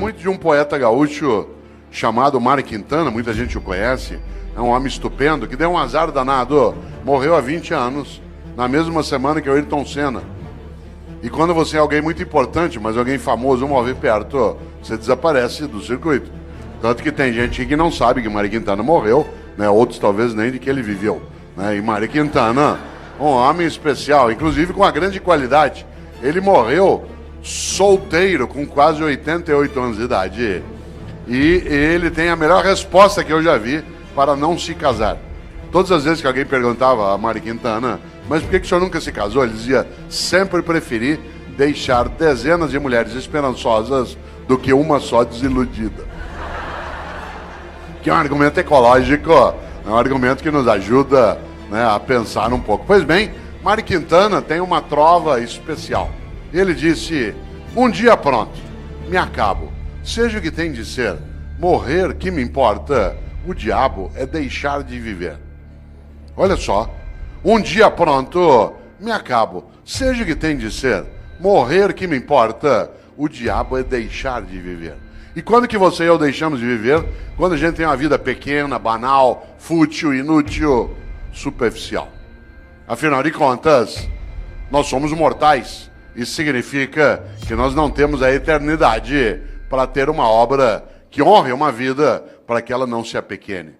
muito de um poeta gaúcho chamado Mário Quintana, muita gente o conhece, é um homem estupendo, que deu um azar danado, morreu há 20 anos, na mesma semana que o Ayrton Senna. E quando você é alguém muito importante, mas alguém famoso morre perto, você desaparece do circuito. Tanto que tem gente que não sabe que Mário Quintana morreu, né? Outros talvez nem de que ele viveu. Né? E Mário Quintana, um homem especial, inclusive com uma grande qualidade. Ele morreu solteiro, com quase 88 anos de idade. E ele tem a melhor resposta que eu já vi para não se casar. Todas as vezes que alguém perguntava a Mário Quintana, mas por que o senhor nunca se casou? Ele dizia, sempre preferi deixar dezenas de mulheres esperançosas do que uma só desiludida. Que é um argumento ecológico, é um argumento que nos ajuda, né, a pensar um pouco. Pois bem, Mário Quintana tem uma trova especial. Ele disse, um dia pronto, me acabo. Seja o que tem de ser, morrer que me importa, o diabo é deixar de viver. Olha só, um dia pronto, me acabo. Seja o que tem de ser, morrer que me importa, o diabo é deixar de viver. E quando que você e eu deixamos de viver? Quando a gente tem uma vida pequena, banal, fútil, inútil, superficial. Afinal de contas, nós somos mortais. Isso significa que nós não temos a eternidade para ter uma obra que honre uma vida para que ela não se apequene.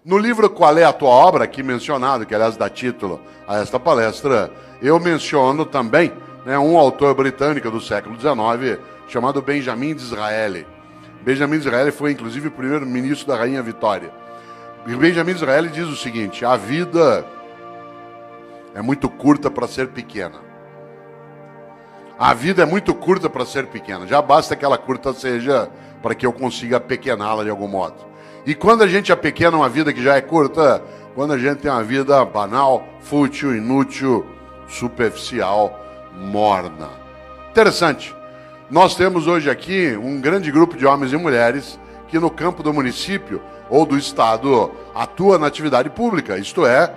No livro Qual é a Tua Obra, aqui mencionado, que aliás dá título a esta palestra, eu menciono também, né, um autor britânico do século XIX chamado Benjamin Disraeli. Benjamin Disraeli foi inclusive o primeiro-ministro da Rainha Vitória. E Benjamin Disraeli diz o seguinte, a vida é muito curta para ser pequena. A vida é muito curta para ser pequena. Já basta que ela curta seja para que eu consiga apequená-la de algum modo. E quando a gente apequena uma vida que já é curta, quando a gente tem uma vida banal, fútil, inútil, superficial, morna. Interessante. Nós temos hoje aqui um grande grupo de homens e mulheres que no campo do município ou do estado atua na atividade pública, isto é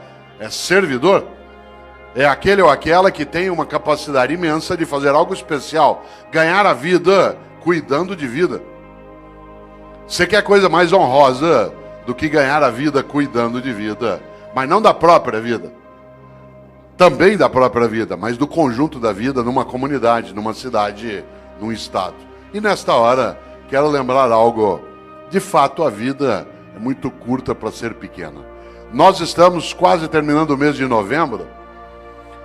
servidor. É aquele ou aquela que tem uma capacidade imensa de fazer algo especial, ganhar a vida cuidando de vida. Você quer coisa mais honrosa do que ganhar a vida cuidando de vida, mas não da própria vida. Também da própria vida, mas do conjunto da vida numa comunidade, numa cidade, num estado. E nesta hora, quero lembrar algo. De fato, a vida é muito curta para ser pequena. Nós estamos quase terminando o mês de novembro.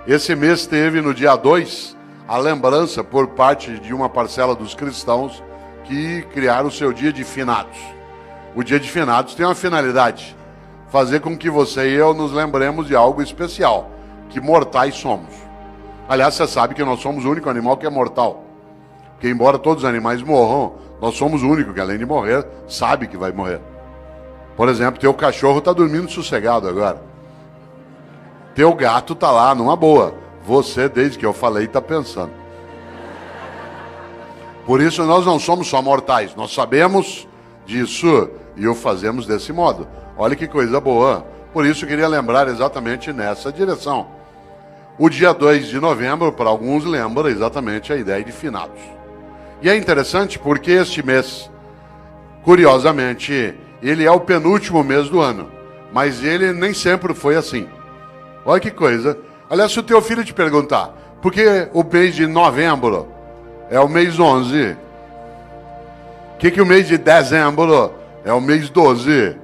Esse mês teve, no dia 2, a lembrança por parte de uma parcela dos cristãos que criaram o seu dia de finados. O dia de finados tem uma finalidade, fazer com que você e eu nos lembremos de algo especial, que mortais somos. Aliás, você sabe que nós somos o único animal que é mortal. Porque embora todos os animais morram, nós somos o único que, além de morrer, sabe que vai morrer. Por exemplo, teu cachorro está dormindo sossegado agora. Teu gato está lá, numa boa. Você, desde que eu falei, está pensando. Por isso, nós não somos só mortais. Nós sabemos disso e o fazemos desse modo. Olha que coisa boa. Por isso, eu queria lembrar exatamente nessa direção. O dia 2 de novembro, para alguns, lembra exatamente a ideia de finados. E é interessante porque este mês, curiosamente, ele é o penúltimo mês do ano. Mas ele nem sempre foi assim. Olha que coisa. Aliás, se o teu filho te perguntar, por que o mês de novembro é o mês 11? O que o mês de dezembro é o mês 12?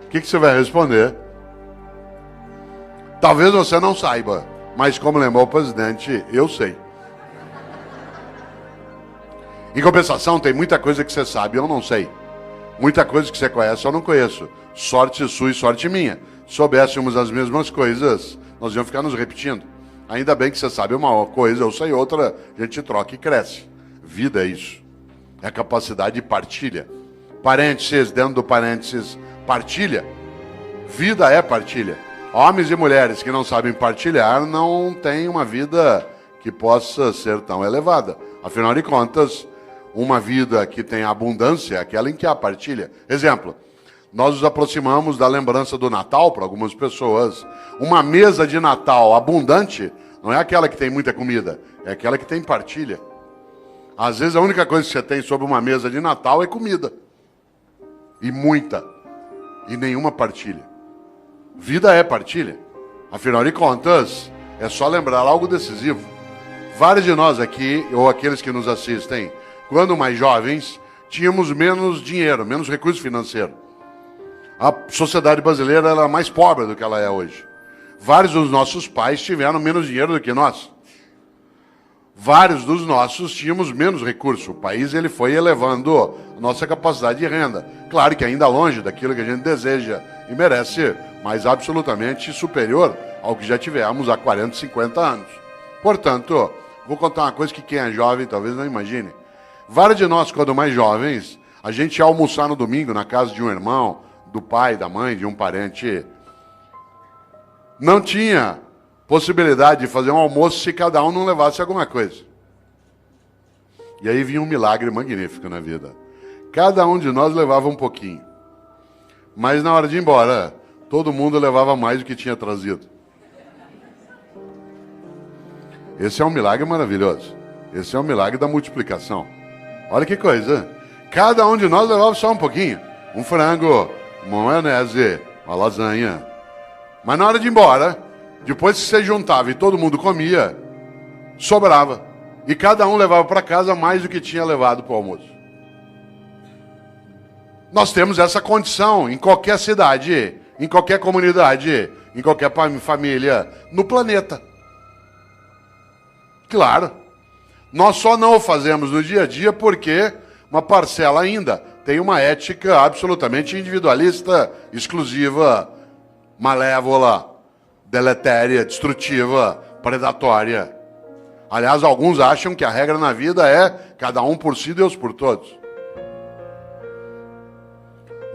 O que você vai responder? Talvez você não saiba, mas como lembrou o presidente, eu sei. Em compensação, tem muita coisa que você sabe e eu não sei. Muita coisa que você conhece eu não conheço. Sorte sua e sorte minha. Soubéssemos as mesmas coisas, nós íamos ficar nos repetindo. Ainda bem que você sabe uma coisa, eu sei outra, a gente troca e cresce. Vida é isso. É a capacidade de partilha. Parênteses, dentro do parênteses, partilha. Vida é partilha. Homens e mulheres que não sabem partilhar não têm uma vida que possa ser tão elevada. Afinal de contas, uma vida que tem abundância é aquela em que há partilha. Exemplo, nós nos aproximamos da lembrança do Natal para algumas pessoas. Uma mesa de Natal abundante não é aquela que tem muita comida, é aquela que tem partilha. Às vezes a única coisa que você tem sobre uma mesa de Natal é comida. E muita. E nenhuma partilha. Vida é partilha. Afinal de contas, é só lembrar algo decisivo. Vários de nós aqui, ou aqueles que nos assistem, quando mais jovens, tínhamos menos dinheiro, menos recurso financeiro. A sociedade brasileira era mais pobre do que ela é hoje. Vários dos nossos pais tiveram menos dinheiro do que nós. Vários dos nossos tínhamos menos recurso. O país ele foi elevando a nossa capacidade de renda. Claro que ainda longe daquilo que a gente deseja e merece, mas absolutamente superior ao que já tivemos há 40, 50 anos. Portanto, vou contar uma coisa que quem é jovem talvez não imagine. Vários de nós, quando mais jovens, a gente ia almoçar no domingo na casa de um irmão, do pai, da mãe, de um parente. Não tinha possibilidade de fazer um almoço se cada um não levasse alguma coisa. E aí vinha um milagre magnífico na vida. Cada um de nós levava um pouquinho. Mas na hora de ir embora, todo mundo levava mais do que tinha trazido. Esse é um milagre maravilhoso. Esse é um milagre da multiplicação. Olha que coisa. Cada um de nós levava só um pouquinho. Um frango, uma maionese, uma lasanha. Mas na hora de ir embora, depois que você juntava e todo mundo comia, sobrava. E cada um levava para casa mais do que tinha levado para o almoço. Nós temos essa condição em qualquer cidade, em qualquer comunidade, em qualquer família, no planeta. Claro. Nós só não o fazemos no dia a dia porque uma parcela ainda tem uma ética absolutamente individualista, exclusiva, malévola, deletéria, destrutiva, predatória. Aliás, alguns acham que a regra na vida é cada um por si, Deus por todos.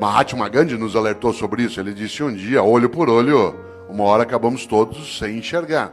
Mahatma Gandhi nos alertou sobre isso. Ele disse um dia, olho por olho, uma hora acabamos todos sem enxergar.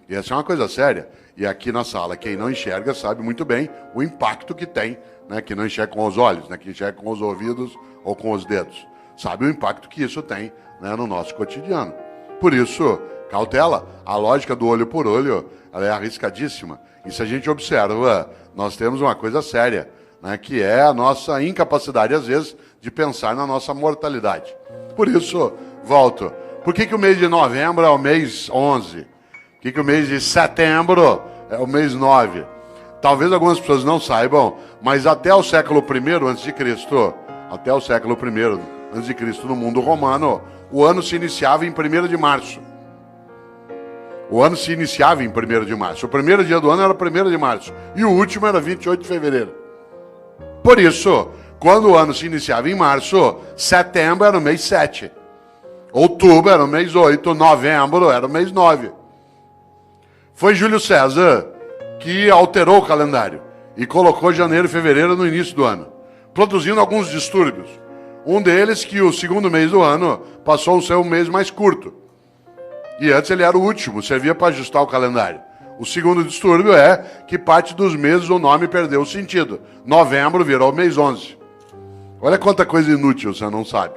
E essa é uma coisa séria. E aqui na sala, quem não enxerga sabe muito bem o impacto que tem, né? Que não enxerga com os olhos, né? Que enxerga com os ouvidos ou com os dedos. Sabe o impacto que isso tem, né? No nosso cotidiano. Por isso, cautela. A lógica do olho por olho, ela é arriscadíssima. E se a gente observa, nós temos uma coisa séria, né? Que é a nossa incapacidade, às vezes, de pensar na nossa mortalidade. Por isso, volto. Por que o mês de novembro é o mês 11? Por que o mês de setembro é o mês 9? Talvez algumas pessoas não saibam, mas até o século I a.C., até o século I a.C. no mundo romano, o ano se iniciava em 1º de março. O ano se iniciava em 1º de março. O primeiro dia do ano era 1º de março. E o último era 28 de fevereiro. Por isso, quando o ano se iniciava em março, setembro era o mês 7. Outubro era o mês 8. Novembro era o mês 9. Foi Júlio César que alterou o calendário e colocou janeiro e fevereiro no início do ano, produzindo alguns distúrbios. Um deles que o segundo mês do ano passou a ser um mês mais curto. E antes ele era o último, servia para ajustar o calendário. O segundo distúrbio é que parte dos meses o nome perdeu o sentido. Novembro virou mês 11. Olha quanta coisa inútil você não sabe.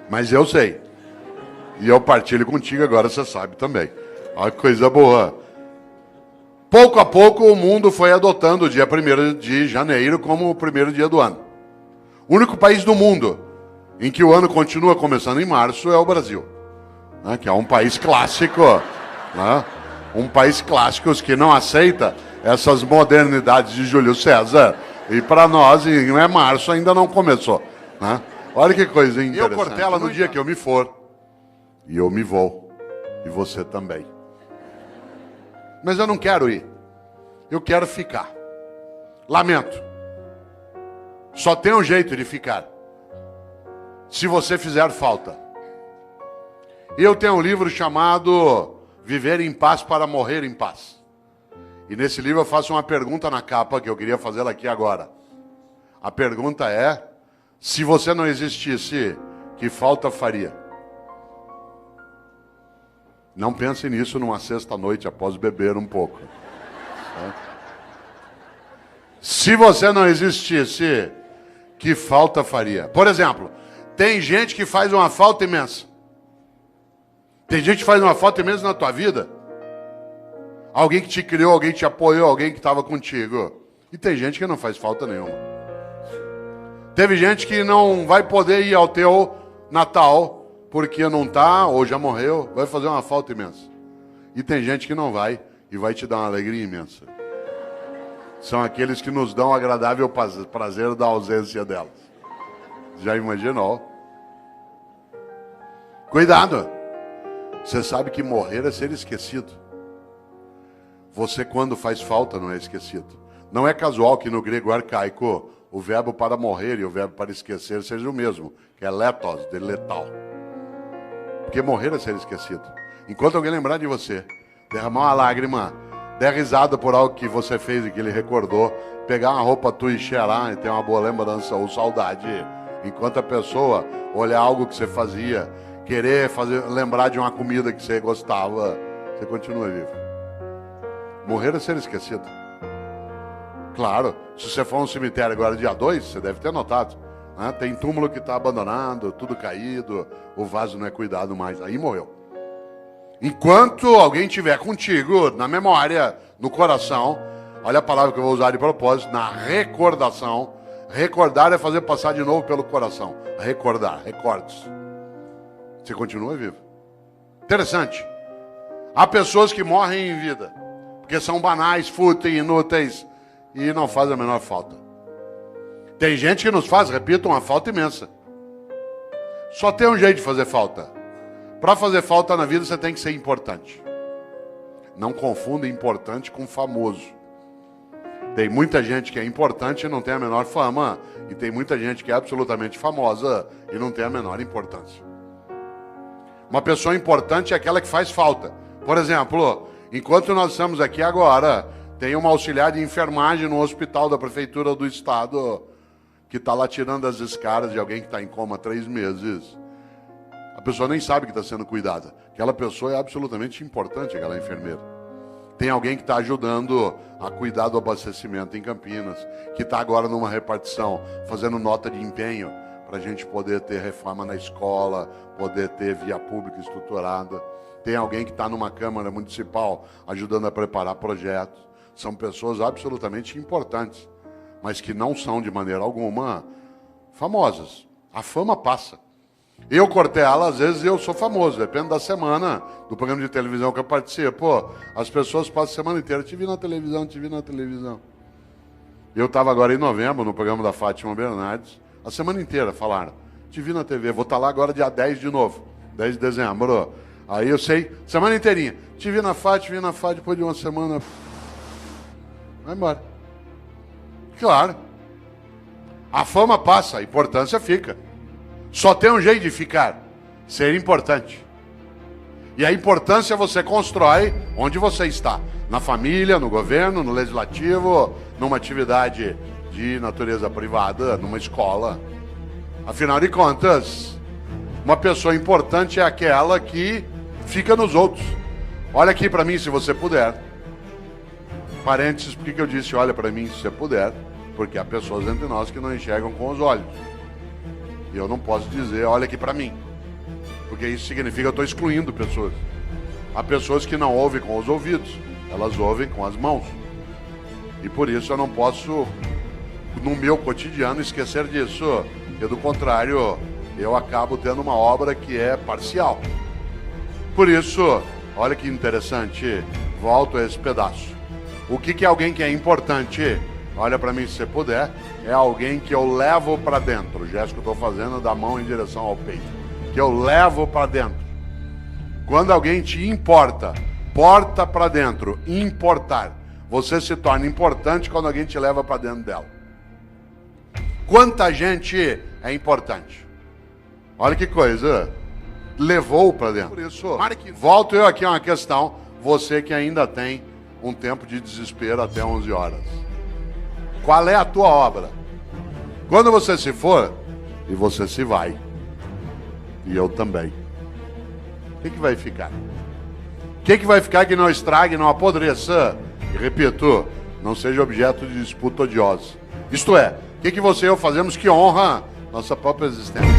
Mas eu sei. E eu partilho contigo, agora você sabe também. Olha que coisa boa. Pouco a pouco o mundo foi adotando o dia 1º de janeiro como o primeiro dia do ano. O único país do mundo em que o ano continua começando em março é o Brasil, né? Que é um país clássico, né? Um país clássico que não aceita essas modernidades de Júlio César. E para nós, não é março, ainda não começou, né? Olha que coisa interessante. Eu, Cortella, no dia que eu me for, e eu me vou, e você também. Mas eu não quero ir. Eu quero ficar. Lamento. Só tem um jeito de ficar. Se você fizer falta. Eu tenho um livro chamado Viver em Paz para Morrer em Paz. E nesse livro eu faço uma pergunta na capa que eu queria fazê-la aqui agora. A pergunta é: se você não existisse, que falta faria? Não pense nisso numa sexta-noite após beber um pouco. Se você não existisse, que falta faria? Por exemplo, tem gente que faz uma falta imensa. Tem gente que faz uma falta imensa na tua vida. Alguém que te criou, alguém que te apoiou, alguém que estava contigo. E tem gente que não faz falta nenhuma. Teve gente que não vai poder ir ao teu Natal porque não está ou já morreu, vai fazer uma falta imensa. E tem gente que não vai e vai te dar uma alegria imensa. São aqueles que nos dão o agradável prazer da ausência delas. Já imaginou? Cuidado! Você sabe que morrer é ser esquecido. Você, quando faz falta, não é esquecido. Não é casual que no grego arcaico o verbo para morrer e o verbo para esquecer seja o mesmo, que é letos, de letal. Porque morrer é ser esquecido. Enquanto alguém lembrar de você, derramar uma lágrima, der risada por algo que você fez e que ele recordou, pegar uma roupa tua e cheirar e ter uma boa lembrança ou saudade, enquanto a pessoa olhar algo que você fazia, querer lembrar de uma comida que você gostava, você continua vivo. Morrer é ser esquecido. Claro, se você for a um cemitério agora dia 2, você deve ter notado, né? Tem túmulo que está abandonado, tudo caído, o vaso não é cuidado mais, aí morreu. Enquanto alguém estiver contigo, na memória, no coração, olha a palavra que eu vou usar de propósito, na recordação. Recordar é fazer passar de novo pelo coração. Recordar, recordes. Você continua vivo. Interessante. Há pessoas que morrem em vida, porque são banais, fúteis, inúteis, e não fazem a menor falta. Tem gente que nos faz, repito, uma falta imensa. Só tem um jeito de fazer falta. Para fazer falta na vida, você tem que ser importante. Não confunda importante com famoso. Tem muita gente que é importante e não tem a menor fama. E tem muita gente que é absolutamente famosa e não tem a menor importância. Uma pessoa importante é aquela que faz falta. Por exemplo, enquanto nós estamos aqui agora, tem uma auxiliar de enfermagem no hospital da prefeitura do estado que está lá tirando as escaras de alguém que está em coma há 3 meses. A pessoa nem sabe que está sendo cuidada. Aquela pessoa é absolutamente importante, aquela enfermeira. Tem alguém que está ajudando a cuidar do abastecimento em Campinas, que está agora numa repartição, fazendo nota de empenho para a gente poder ter reforma na escola, poder ter via pública estruturada. Tem alguém que está numa Câmara Municipal ajudando a preparar projetos. São pessoas absolutamente importantes, mas que não são de maneira alguma famosas. A fama passa. Eu, Cortella, às vezes eu sou famoso, depende da semana, do programa de televisão que eu participo. As pessoas passam a semana inteira, te vi na televisão, te vi na televisão. Eu estava agora em novembro, no programa da Fátima Bernardes, a semana inteira falaram, te vi na TV, vou estar lá agora dia 10 de novo, 10 de dezembro. Aí eu sei, semana inteirinha, te vi na Fátima, depois de uma semana, vai embora. Claro. A fama passa, a importância fica. Só tem um jeito de ficar, ser importante. E a importância você constrói onde você está. Na família, no governo, no legislativo, numa atividade de natureza privada, numa escola. Afinal de contas, uma pessoa importante é aquela que fica nos outros. Olha aqui para mim se você puder. Parênteses, por que eu disse olha para mim se você puder? Porque há pessoas entre nós que não enxergam com os olhos. E eu não posso dizer, olha aqui para mim. Porque isso significa que eu estou excluindo pessoas. Há pessoas que não ouvem com os ouvidos. Elas ouvem com as mãos. E por isso eu não posso, no meu cotidiano, esquecer disso. Porque do contrário, eu acabo tendo uma obra que é parcial. Por isso, olha que interessante. Volto a esse pedaço. O que é alguém que é importante? Olha para mim se você puder. É alguém que eu levo para dentro. O gesto que eu estou fazendo é da mão em direção ao peito. Que eu levo para dentro. Quando alguém te importa, porta para dentro, importar. Você se torna importante quando alguém te leva para dentro dela. Quanta gente é importante? Olha que coisa. Levou para dentro. Por isso, volto eu aqui a uma questão. Você que ainda tem um tempo de desespero até 11 horas. Qual é a tua obra? Quando você se for, e você se vai, e eu também, o que vai ficar? O que vai ficar que não estrague, não apodreça? E repito, não seja objeto de disputa odiosa. Isto é, o que você e eu fazemos que honra nossa própria existência?